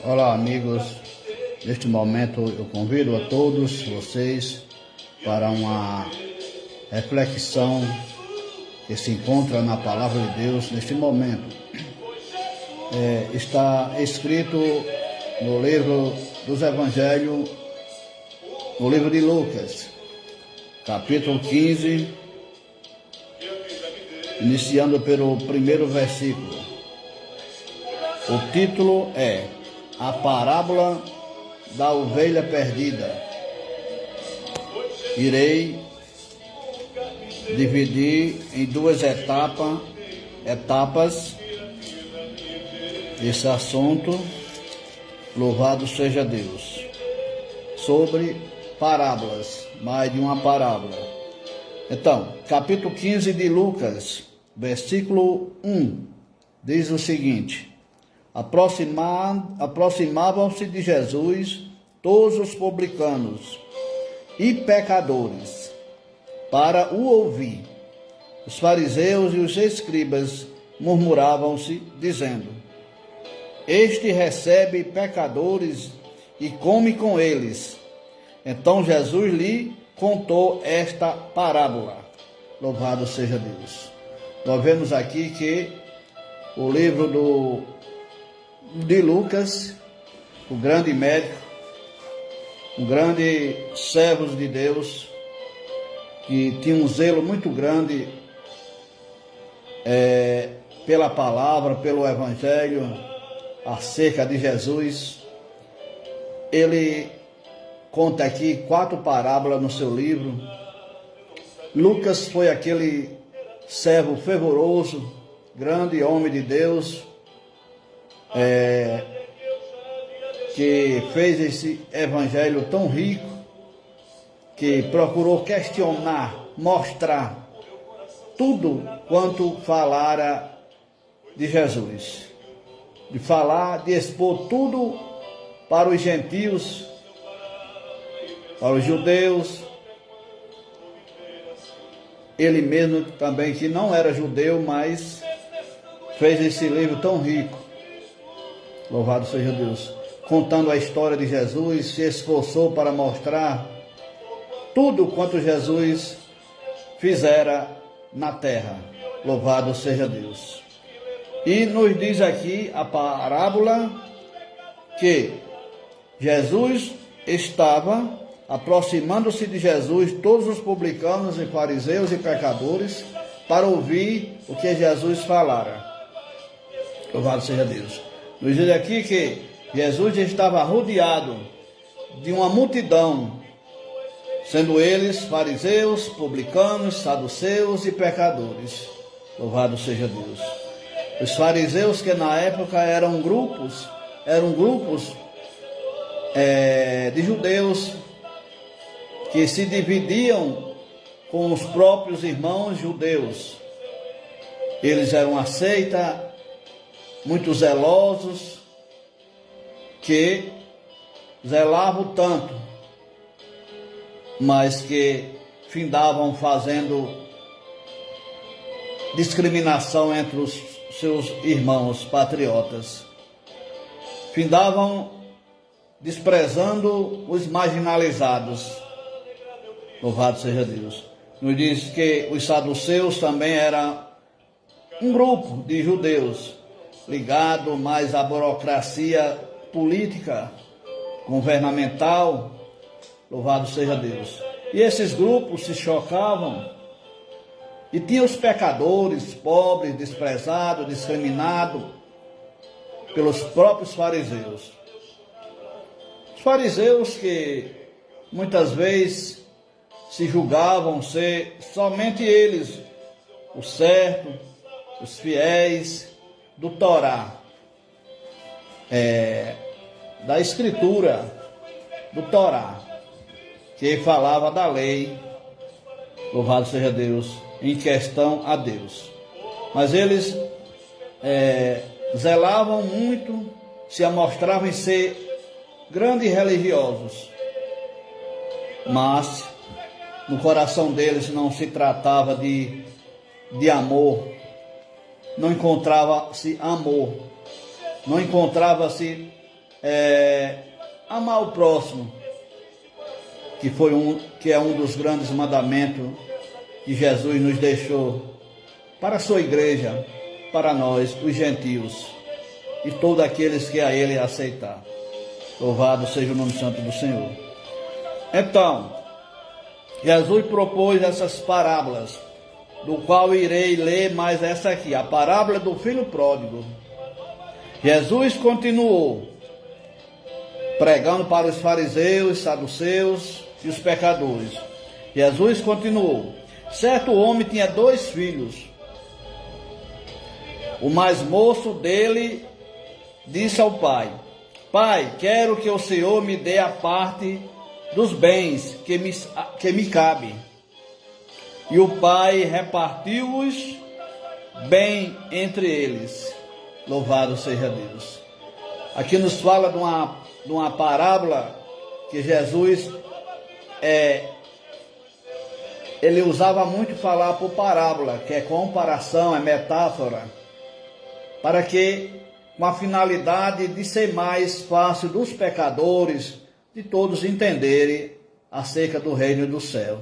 Olá, amigos. Neste momento eu convido a todos vocês para uma reflexão que se encontra na Palavra de Deus neste momento. Está escrito no livro dos Evangelhos, no livro de Lucas, capítulo 15, iniciando pelo primeiro versículo. O título é A Parábola da Ovelha Perdida. Irei dividir em duas etapas esse assunto. Louvado seja Deus. Sobre parábolas, mais de uma parábola. Então, capítulo 15 de Lucas, versículo 1, diz o seguinte: Aproximavam-se de Jesus todos os publicanos e pecadores para o ouvir. Os fariseus e os escribas murmuravam-se, dizendo: Este recebe pecadores e come com eles. Então Jesus lhe contou esta parábola. Louvado seja Deus. Nós vemos aqui que o livro de Lucas, o grande médico, um grande servo de Deus, que tinha um zelo muito grande pela palavra, pelo evangelho, acerca de Jesus. Ele conta aqui 4 parábolas no seu livro. Lucas foi aquele servo fervoroso, grande homem de Deus, que fez esse evangelho tão rico, que procurou questionar, mostrar tudo quanto falara de Jesus, de expor tudo para os gentios, para os judeus. Ele mesmo também, que não era judeu, mas fez esse livro tão rico. Louvado seja Deus. Contando a história de Jesus, se esforçou para mostrar tudo quanto Jesus fizera na terra. Louvado seja Deus. E nos diz aqui a parábola que Jesus estava aproximando-se de Jesus, todos os publicanos e fariseus e pecadores, para ouvir o que Jesus falara. Louvado seja Deus. Nos diz aqui que Jesus estava rodeado de uma multidão, sendo eles fariseus, publicanos, saduceus e pecadores. Louvado seja Deus. Os fariseus, que na época eram grupos de judeus que se dividiam com os próprios irmãos judeus. Eles eram uma seita muito zelosos, que zelavam tanto, mas que findavam fazendo discriminação entre os seus irmãos patriotas. Findavam desprezando os marginalizados. Louvado seja Deus. Nos diz que os saduceus também eram um grupo de judeus ligado mais à burocracia política, governamental. Louvado seja Deus. E esses grupos se chocavam. E tinha os pecadores, pobres, desprezados, discriminados pelos próprios fariseus. Os fariseus que muitas vezes se julgavam ser somente eles, o certo, os fiéis do Torá, da escritura do Torá, que falava da lei. Louvado seja Deus, em questão a Deus. Mas eles zelavam muito, se amostravam em ser grandes religiosos, mas no coração deles não se tratava de amor, não encontrava-se amor, não encontrava-se amar o próximo, que é um dos grandes mandamentos que Jesus nos deixou para a sua igreja, para nós, os gentios, e todos aqueles que a Ele aceitar. Louvado seja o nome santo do Senhor. Então, Jesus propôs essas parábolas, do qual irei ler mais essa aqui, a parábola do filho pródigo. Jesus continuou pregando para os fariseus, saduceus e os pecadores. Jesus continuou: certo homem tinha 2 filhos. O mais moço dele disse ao pai: Pai, quero que o Senhor me dê a parte dos bens que me cabe. E o pai repartiu-os bem entre eles. Louvado seja Deus. Aqui nos fala de uma parábola que Jesus ele usava muito falar por parábola, que é comparação, é metáfora, para que, com a finalidade de ser mais fácil dos pecadores, de todos entenderem acerca do reino do céu.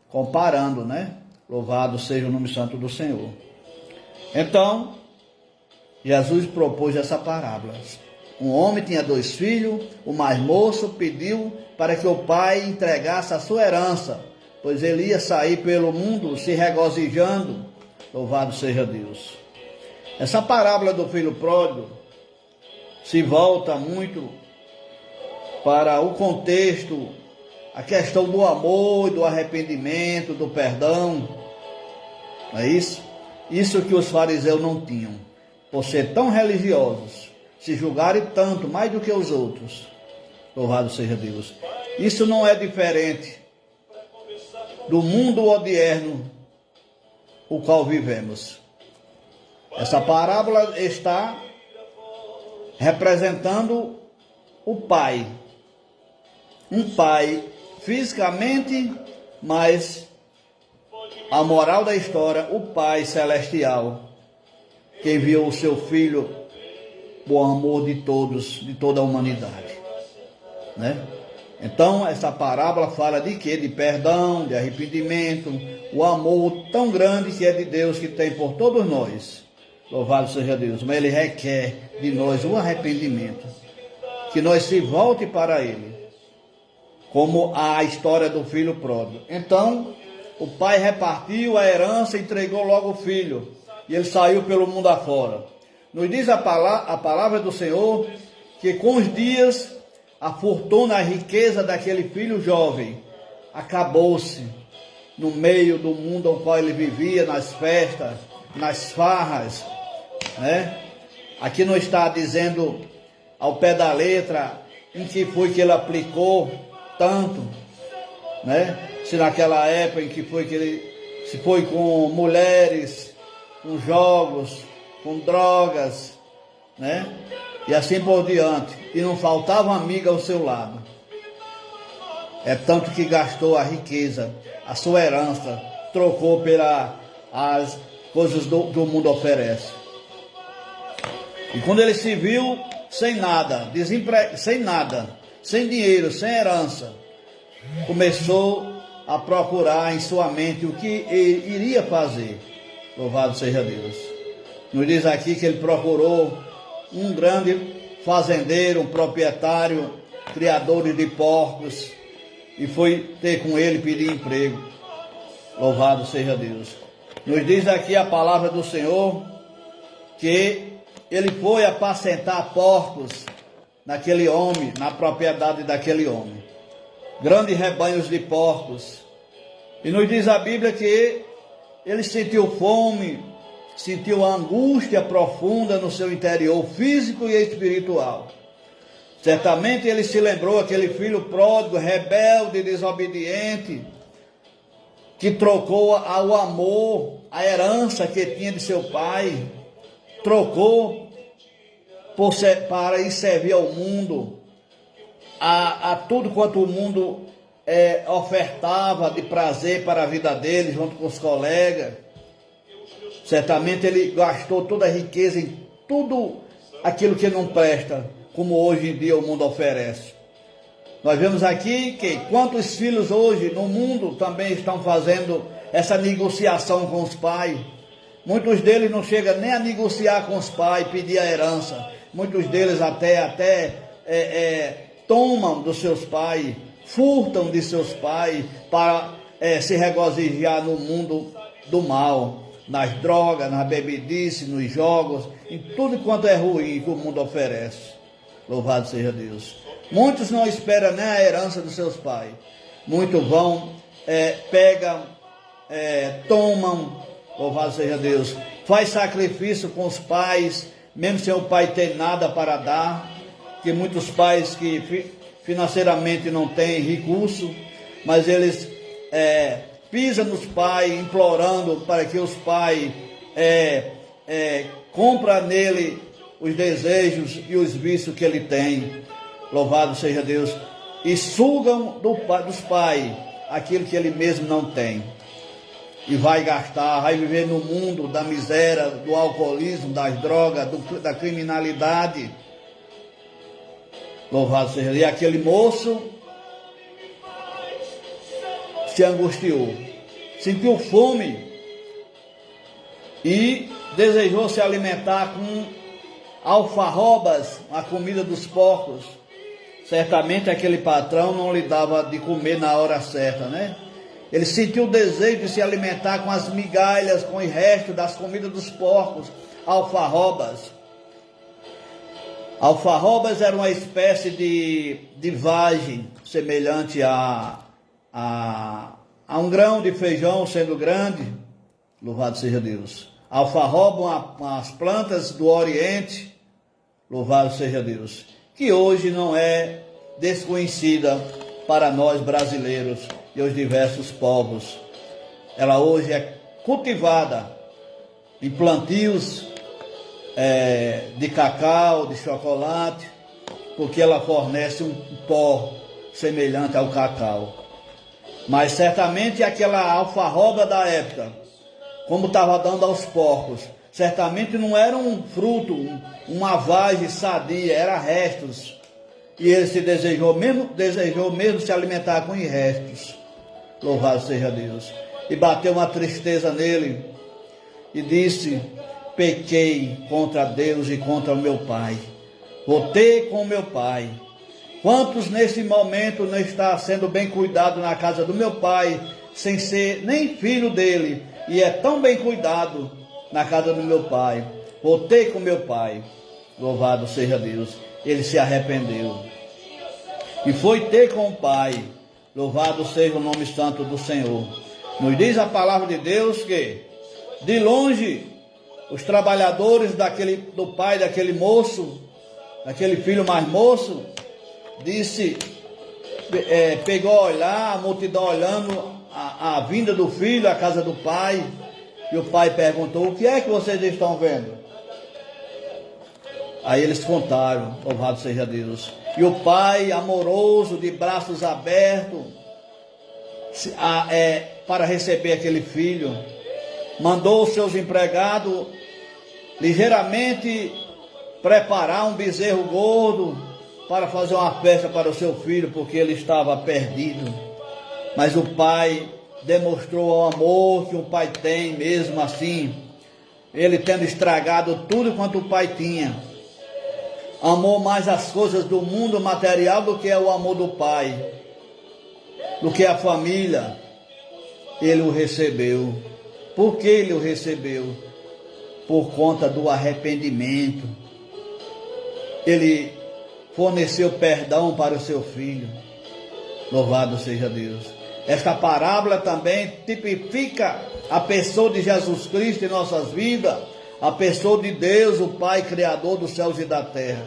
Comparando, né? Louvado seja o nome santo do Senhor. Então, Jesus propôs essa parábola. Um homem tinha 2 filhos, o mais moço pediu para que o pai entregasse a sua herança, pois ele ia sair pelo mundo se regozijando. Louvado seja Deus. Essa parábola do filho pródigo se volta muito para o contexto, a questão do amor, do arrependimento, do perdão. Não é isso? Isso que os fariseus não tinham, por ser tão religiosos, se julgarem tanto, mais do que os outros. Louvado seja Deus. Isso não é diferente do mundo odierno, o qual vivemos. Essa parábola está representando o pai. Um pai fisicamente, mas a moral da história, o Pai Celestial, que enviou o seu Filho por amor de todos, de toda a humanidade, né? Então, essa parábola fala de quê? De perdão, de arrependimento, o amor tão grande que é de Deus, que tem por todos nós. Louvado seja Deus. Mas Ele requer de nós o arrependimento, que nós se volte para Ele, como a história do filho pródigo. Então, o pai repartiu a herança e entregou logo o filho, e ele saiu pelo mundo afora. Nos diz a palavra do Senhor, que com os dias, a fortuna, a riqueza daquele filho jovem acabou-se no meio do mundo ao qual ele vivia, nas festas, nas farras, né? Aqui não está dizendo ao pé da letra em que foi que ele aplicou tanto, né? Se naquela época em que foi que ele se foi com mulheres, com jogos, com drogas, né? E assim por diante. E não faltava amiga ao seu lado. É tanto que gastou a riqueza, a sua herança, trocou as coisas do mundo oferece. E quando ele se viu sem nada, sem nada, sem dinheiro, sem herança, começou a procurar em sua mente o que ele iria fazer. Louvado seja Deus. Nos diz aqui que ele procurou um grande fazendeiro, um proprietário, criador de porcos, e foi ter com ele pedir emprego. Louvado seja Deus. Nos diz aqui a palavra do Senhor que ele foi apacentar porcos naquele homem, na propriedade daquele homem. Grandes rebanhos de porcos. E nos diz a Bíblia que ele sentiu fome, sentiu a angústia profunda no seu interior, físico e espiritual. Certamente ele se lembrou aquele filho pródigo, rebelde, desobediente, que trocou o amor, a herança que tinha de seu pai, trocou para ir servir ao mundo, a tudo quanto o mundo ofertava de prazer para a vida dele, junto com os colegas. Certamente ele gastou toda a riqueza em tudo aquilo que não presta, como hoje em dia o mundo oferece. Nós vemos aqui que quantos filhos hoje no mundo também estão fazendo essa negociação com os pais. Muitos deles não chegam nem a negociar com os pais, pedir a herança. Muitos deles até tomam dos seus pais, furtam de seus pais para se regozijar no mundo do mal, nas drogas, nas bebidices, nos jogos, em tudo quanto é ruim que o mundo oferece. Louvado seja Deus. Muitos não esperam nem a herança dos seus pais. Muitos vão, pegam, tomam, louvado seja Deus, faz sacrifício com os pais, mesmo sem o pai ter nada para dar, que muitos pais que financeiramente não têm recurso, mas eles pisam nos pais, implorando para que os pais comprem nele os desejos e os vícios que ele tem. Louvado seja Deus. E sugam dos pais aquilo que ele mesmo não tem. E vai gastar, vai viver no mundo da miséria, do alcoolismo, das drogas, da criminalidade. Louvado seja Deus. E aquele moço se angustiou, sentiu fome e desejou se alimentar com alfarrobas, a comida dos porcos. Certamente aquele patrão não lhe dava de comer na hora certa, né? Ele sentiu o desejo de se alimentar com as migalhas, com o resto das comidas dos porcos, alfarrobas. Alfarrobas era uma espécie de vagem, semelhante a um grão de feijão sendo grande. Louvado seja Deus. Alfarroba, umas plantas do Oriente. Louvado seja Deus. Que hoje não é desconhecida para nós brasileiros e os diversos povos. Ela hoje é cultivada em plantios de cacau, de chocolate, porque ela fornece um pó semelhante ao cacau. Mas certamente aquela alfarroba da época, como estava dando aos porcos, certamente não era um fruto, uma vagem sadia, era restos. E ele se desejou mesmo se alimentar com restos. Louvado seja Deus. E bateu uma tristeza nele e disse: pequei contra Deus e contra o meu pai. Voltei com o meu pai. Quantos nesse momento não está sendo bem cuidado na casa do meu pai, sem ser nem filho dele, e é tão bem cuidado na casa do meu pai? Voltei com meu pai. Louvado seja Deus. Ele se arrependeu e foi ter com o pai. Louvado seja o nome santo do Senhor. Nos diz a palavra de Deus que de longe os trabalhadores do pai daquele moço, daquele filho mais moço, pegou a olhar, a multidão olhando a vinda do filho à casa do pai, e o pai perguntou: o que é que vocês estão vendo? Aí eles contaram, louvado seja Deus. E o pai, amoroso, de braços abertos, para receber aquele filho, mandou os seus empregados ligeiramente preparar um bezerro gordo para fazer uma festa para o seu filho, porque ele estava perdido. Mas o pai demonstrou o amor que o pai tem, mesmo assim, ele tendo estragado tudo quanto o pai tinha. Amou mais as coisas do mundo material do que o amor do pai, do que a família. Ele o recebeu. Por que ele o recebeu? Por conta do arrependimento. Ele forneceu perdão para o seu filho. Louvado seja Deus. Esta parábola também tipifica a pessoa de Jesus Cristo em nossas vidas, a pessoa de Deus, o Pai Criador dos céus e da terra.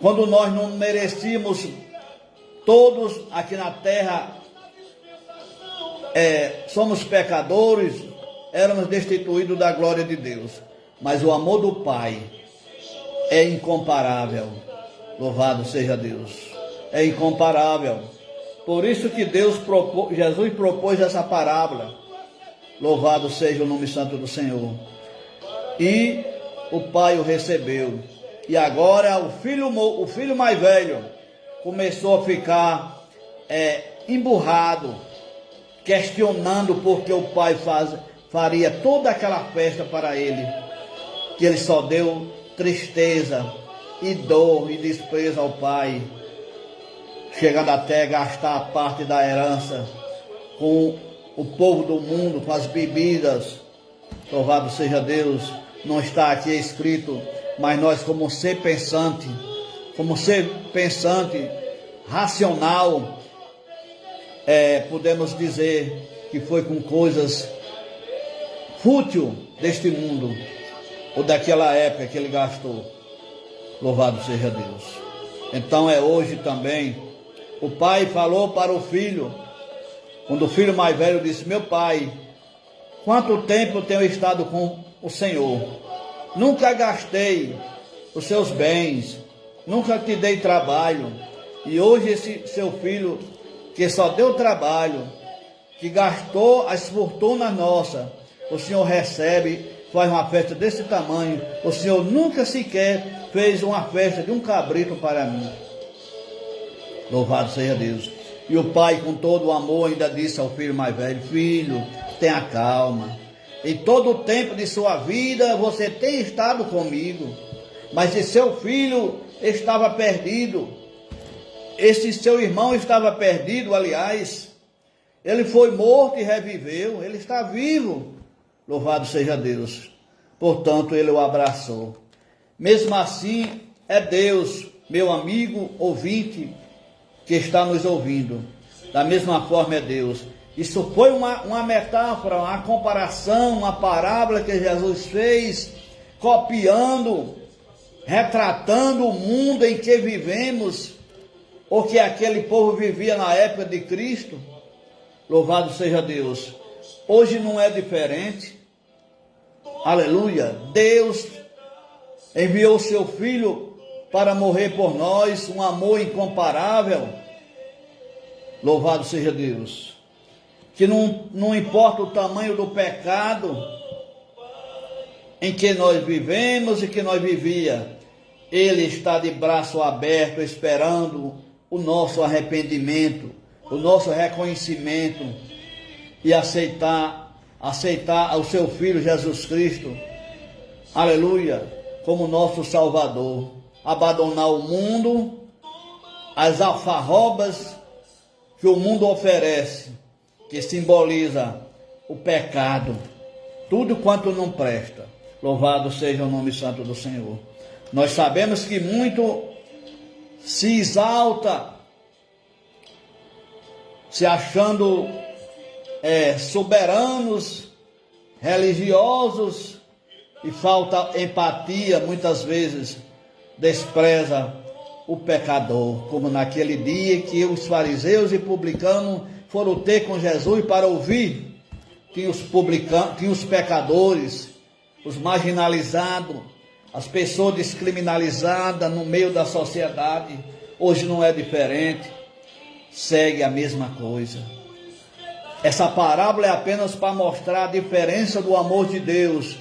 Quando nós não merecíamos, todos aqui na terra somos pecadores, éramos destituídos da glória de Deus. Mas o amor do Pai é incomparável. Louvado seja Deus. É incomparável. Por isso que Jesus propôs essa parábola. Louvado seja o nome santo do Senhor. E o pai o recebeu. E agora o filho mais velho começou a ficar emburrado, questionando porque o pai faria toda aquela festa para ele, que ele só deu tristeza e dor e desprezo ao pai, chegando até a gastar a parte da herança com o povo do mundo, com as bebidas. Louvado seja Deus. Não está aqui escrito, mas nós como ser pensante, racional, podemos dizer que foi com coisas fúteis deste mundo, ou daquela época que ele gastou. Louvado seja Deus. Então hoje também, o pai falou para o filho, quando o filho mais velho disse: meu pai, quanto tempo tenho estado com o Senhor? Nunca gastei os seus bens, nunca te dei trabalho. E hoje esse seu filho, que só deu trabalho, que gastou as fortunas nossas, o Senhor recebe, faz uma festa desse tamanho. O Senhor nunca sequer fez uma festa de um cabrito para mim. Louvado seja Deus. E o pai, com todo o amor, ainda disse ao filho mais velho: filho, tenha calma. Em todo o tempo de sua vida você tem estado comigo, mas se seu filho estava perdido, esse seu irmão estava perdido, aliás, ele foi morto e reviveu, ele está vivo. Louvado seja Deus. Portanto, ele o abraçou. Mesmo assim, é Deus, meu amigo ouvinte, que está nos ouvindo. Da mesma forma é Deus. Isso foi uma metáfora, uma comparação, uma parábola que Jesus fez, copiando, retratando o mundo em que vivemos, ou que aquele povo vivia na época de Cristo. Louvado seja Deus. Hoje não é diferente. Aleluia. Deus enviou o seu Filho para morrer por nós, um amor incomparável. Louvado seja Deus. Que não importa o tamanho do pecado em que nós vivemos e que nós vivia, Ele está de braço aberto esperando o nosso arrependimento, o nosso reconhecimento e aceitar o seu Filho Jesus Cristo, aleluia, como nosso Salvador. Abandonar o mundo, as alfarrobas que o mundo oferece, que simboliza o pecado, tudo quanto não presta. Louvado seja o nome santo do Senhor. Nós sabemos que muito se exalta, se achando soberanos, religiosos, e falta empatia, muitas vezes despreza o pecador, como naquele dia que os fariseus e publicanos foram ter com Jesus para ouvir. Tinha os pecadores, os marginalizados, as pessoas descriminalizadas no meio da sociedade. Hoje não é diferente, segue a mesma coisa. Essa parábola é apenas para mostrar a diferença do amor de Deus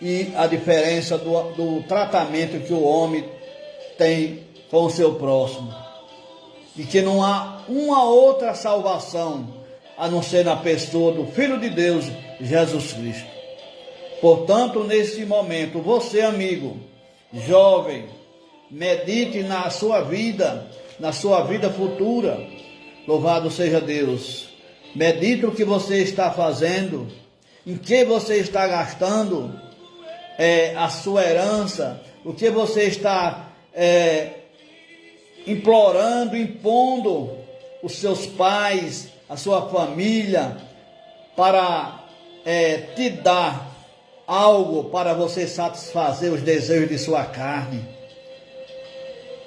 e a diferença do tratamento que o homem tem com o seu próximo. E que não há uma outra salvação a não ser na pessoa do Filho de Deus, Jesus Cristo. Portanto, nesse momento, você, amigo, jovem, medite na sua vida futura. Louvado seja Deus. Medite o que você está fazendo, em que você está gastando a sua herança, o que você está implorando, impondo os seus pais, a sua família, para te dar algo para você satisfazer os desejos de sua carne,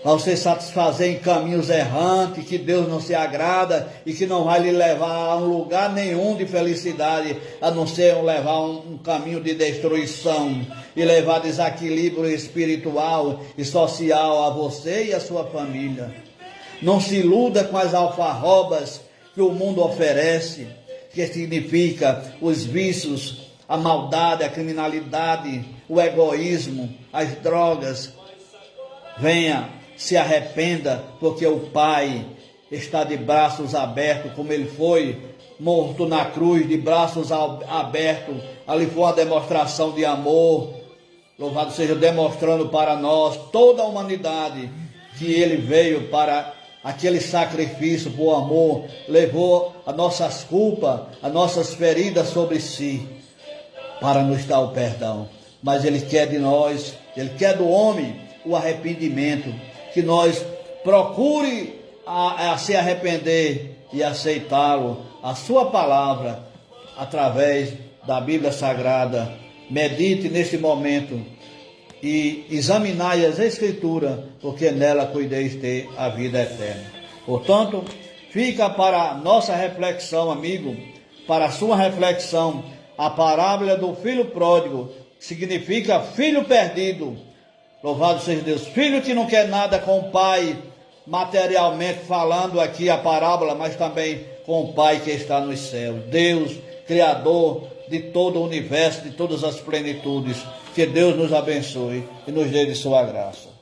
para você satisfazer em caminhos errantes, que Deus não se agrada e que não vai lhe levar a um lugar nenhum de felicidade, a não ser levar um caminho de destruição e levar desequilíbrio espiritual e social a você e a sua família. Não se iluda com as alfarrobas que o mundo oferece, que significa os vícios, a maldade, a criminalidade, o egoísmo, as drogas, venha, se arrependa, porque o Pai está de braços abertos, como ele foi morto na cruz, de braços abertos. Ali foi uma demonstração de amor. Louvado seja, demonstrando para nós, toda a humanidade, que ele veio para aquele sacrifício por amor, levou as nossas culpas, as nossas feridas sobre si, para nos dar o perdão. Mas ele quer de nós, ele quer do homem o arrependimento, que nós procure a se arrepender e aceitá-lo, a sua palavra, através da Bíblia Sagrada. Medite neste momento e examinai as Escrituras, porque nela cuideis ter a vida eterna. Portanto, fica para a nossa reflexão, amigo, para a sua reflexão, a parábola do filho pródigo, que significa filho perdido. Louvado seja Deus. Filho que não quer nada com o pai, materialmente falando aqui a parábola, mas também com o Pai que está nos céus. Deus, Criador de todo o universo, de todas as plenitudes. Que Deus nos abençoe e nos dê de sua graça.